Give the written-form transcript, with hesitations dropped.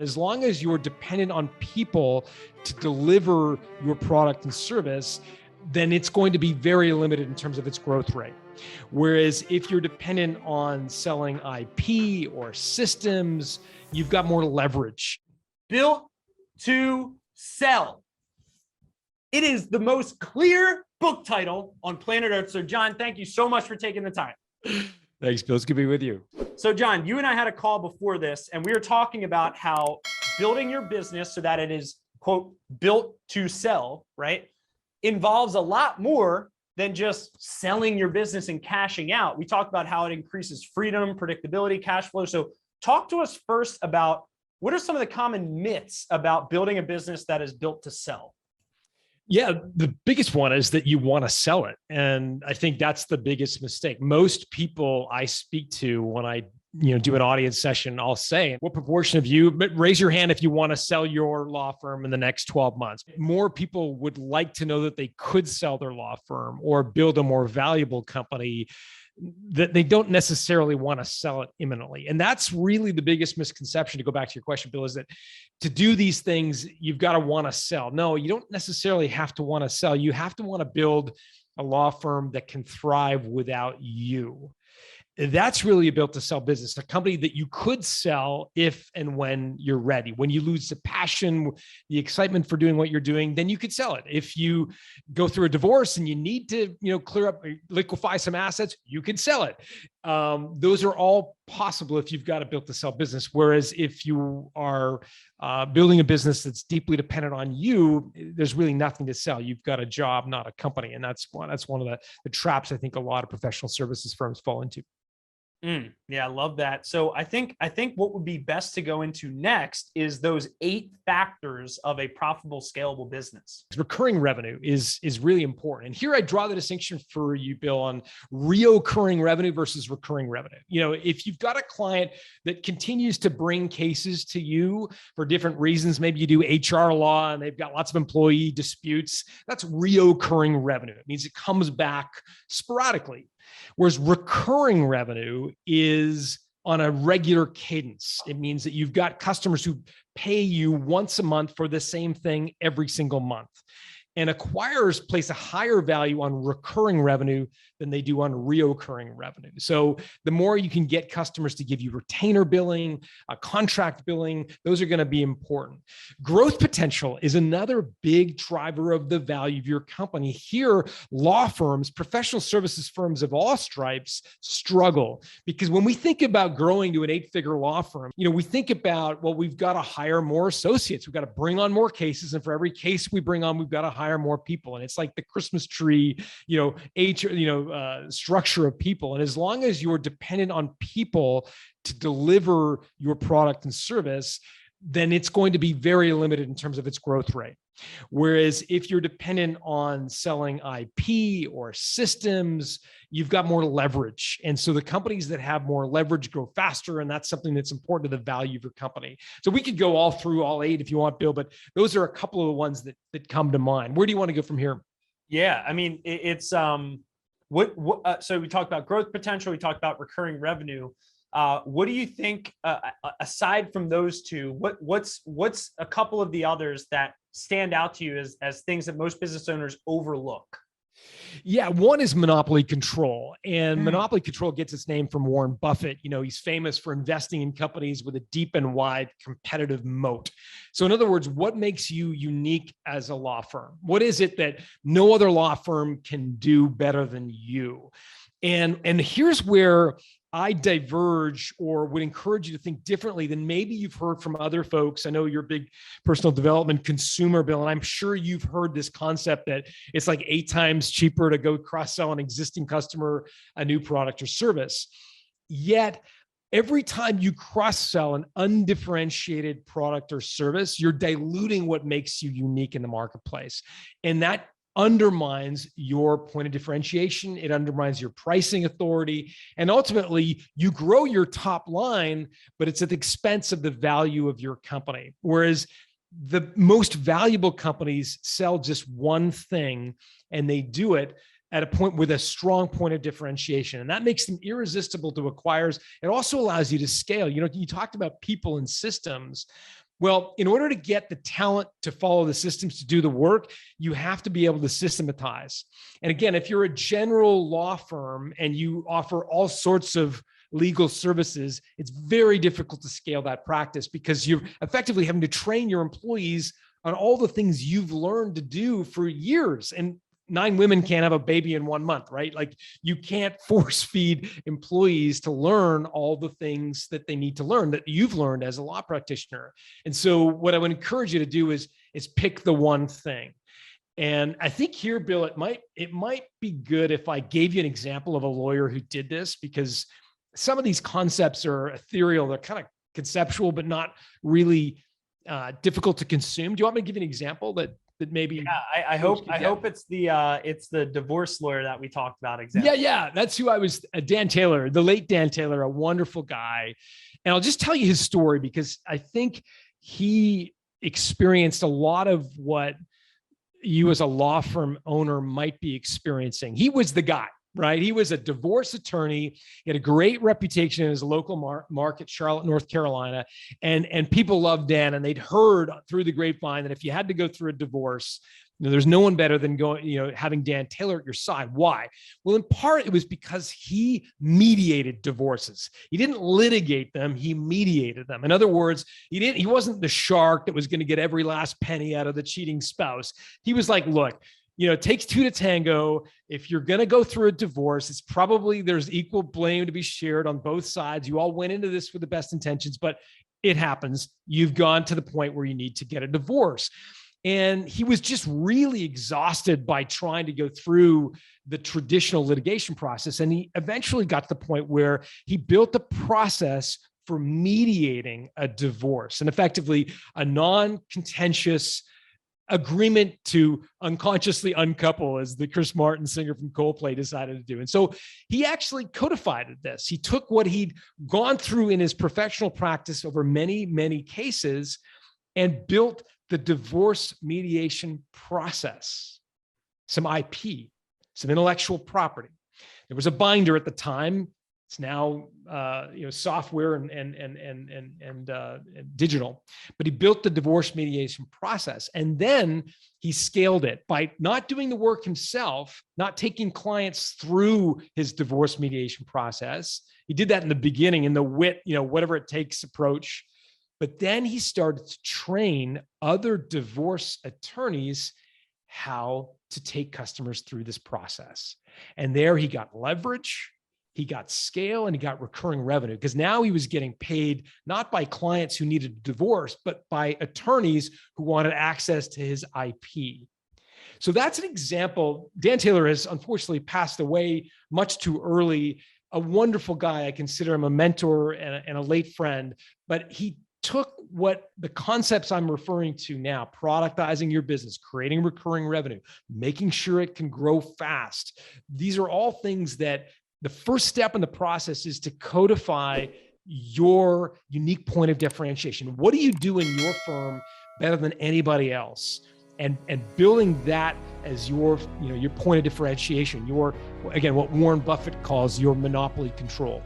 As long as you're dependent on people to deliver your product and service, then it's going to be very limited in terms of its growth rate. Whereas if you're dependent on selling IP or systems, you've got more leverage. Built to sell. It is the most clear book title on planet Earth. So John, thank you so much for taking the time. Thanks, Bill. It's good to be with you. So John, you and I had a call before this, and we were talking about how building your business so that it is, quote, built to sell, right, involves a lot more than just selling your business and cashing out. We talked about how it increases freedom, predictability, cash flow. So talk to us first about what are some of the common myths about building a business that is built to sell? Yeah, the biggest one is that you want to sell it. And I think that's the biggest mistake. Most people I speak to when I do an audience session, I'll say, what proportion of you, raise your hand if you want to sell your law firm in the next 12 months. More people would like to know that they could sell their law firm or build a more valuable company, that they don't necessarily want to sell it imminently. And that's really the biggest misconception, to go back to your question, Bill, is that to do these things, you've got to want to sell. No, you don't necessarily have to want to sell. You have to want to build a law firm that can thrive without you. That's really a built to sell business, a company that you could sell if and when you're ready. When you lose the passion, the excitement for doing what you're doing, then you could sell it. If you go through a divorce and you need to, clear up, liquefy some assets, you can sell it. Those are all possible if you've got a built to sell business. Whereas if you are building a business that's deeply dependent on you, there's really nothing to sell. You've got a job, not a company. And that's one of the traps I think a lot of professional services firms fall into. Yeah, I love that. So I think what would be best to go into next is those 8 factors of a profitable, scalable business. Recurring revenue is really important. And here I draw the distinction for you, Bill, on reoccurring revenue versus recurring revenue. If you've got a client that continues to bring cases to you for different reasons, maybe you do HR law and they've got lots of employee disputes, that's reoccurring revenue. It means it comes back sporadically. Whereas recurring revenue is on a regular cadence. It means that you've got customers who pay you once a month for the same thing every single month. And acquirers place a higher value on recurring revenue than they do on reoccurring revenue. So the more you can get customers to give you retainer billing, contract billing, those are going to be important. Growth potential is another big driver of the value of your company. Here, law firms, professional services firms of all stripes struggle because when we think about growing to an 8-figure law firm, we think about, well, we've got to hire more associates. We've got to bring on more cases. And for every case we bring on, we've got to hire more people. And it's like the Christmas tree, structure of people. And as long as you're dependent on people to deliver your product and service, then it's going to be very limited in terms of its growth rate. Whereas if you're dependent on selling IP or systems, you've got more leverage. And so the companies that have more leverage grow faster. And that's something that's important to the value of your company. So we could go all through all 8 if you want, Bill, but those are a couple of the ones that come to mind. Where do you want to go from here? Yeah, I mean, it's so we talked about growth potential. We talked about recurring revenue. What do you think, aside from those two, what's a couple of the others that stand out to you as things that most business owners overlook? Yeah, one is monopoly control. And monopoly control gets its name from Warren Buffett. He's famous for investing in companies with a deep and wide competitive moat. So in other words, what makes you unique as a law firm? What is it that no other law firm can do better than you? And here's where I diverge or would encourage you to think differently than maybe you've heard from other folks. I know you're a big personal development consumer, Bill, and I'm sure you've heard this concept that it's like 8 times cheaper to go cross-sell an existing customer a new product or service. Yet, every time you cross-sell an undifferentiated product or service, you're diluting what makes you unique in the marketplace. And that undermines your point of differentiation. It undermines your pricing authority. And ultimately, you grow your top line, but it's at the expense of the value of your company. Whereas the most valuable companies sell just one thing, and they do it at a point with a strong point of differentiation. And that makes them irresistible to acquirers. It also allows you to scale. You talked about people and systems. Well, in order to get the talent to follow the systems to do the work, you have to be able to systematize. And again, if you're a general law firm and you offer all sorts of legal services, it's very difficult to scale that practice because you're effectively having to train your employees on all the things you've learned to do for years. And 9 women can't have a baby in 1 month, right? Like you can't force feed employees to learn all the things that they need to learn that you've learned as a law practitioner. And so what I would encourage you to do is pick the one thing. And I think here, Bill, it might be good if I gave you an example of a lawyer who did this, because some of these concepts are ethereal. They're kind of conceptual, but not really difficult to consume. Do you want me to give you an example that maybe? Yeah, I hope it's the divorce lawyer that we talked about. Example. Yeah. That's who I was. Dan Taylor, the late Dan Taylor, a wonderful guy. And I'll just tell you his story because I think he experienced a lot of what you as a law firm owner might be experiencing. He was the guy, right? He was a divorce attorney. He had a great reputation in his local market, Charlotte, North Carolina. And people loved Dan, and they'd heard through the grapevine that if you had to go through a divorce, there's no one better than having Dan Taylor at your side. Why? Well, in part, it was because he mediated divorces. He didn't litigate them, he mediated them. In other words, he wasn't the shark that was going to get every last penny out of the cheating spouse. He was like, look, it takes 2 to tango. If you're going to go through a divorce, it's probably there's equal blame to be shared on both sides. You all went into this with the best intentions, but it happens. You've gone to the point where you need to get a divorce. And he was just really exhausted by trying to go through the traditional litigation process. And he eventually got to the point where he built a process for mediating a divorce and effectively a non-contentious agreement to unconsciously uncouple, as the Chris Martin singer from Coldplay decided to do. And so he actually codified this. He took what he'd gone through in his professional practice over many, many cases and built the divorce mediation process, some IP, some intellectual property. There was a binder at the time. It's now software and digital, but he built the divorce mediation process, and then he scaled it by not doing the work himself, not taking clients through his divorce mediation process. He did that in the beginning in the whatever it takes approach, but then he started to train other divorce attorneys how to take customers through this process, and there he got leverage. He got scale and he got recurring revenue because now he was getting paid not by clients who needed a divorce, but by attorneys who wanted access to his IP. So that's an example. Dan Taylor has unfortunately passed away much too early. A wonderful guy. I consider him a mentor and a late friend, but he took what the concepts I'm referring to now, productizing your business, creating recurring revenue, making sure it can grow fast. These are all things that the first step in the process is to codify your unique point of differentiation. What do you do in your firm better than anybody else? And building that as your point of differentiation, again, what Warren Buffett calls your monopoly control.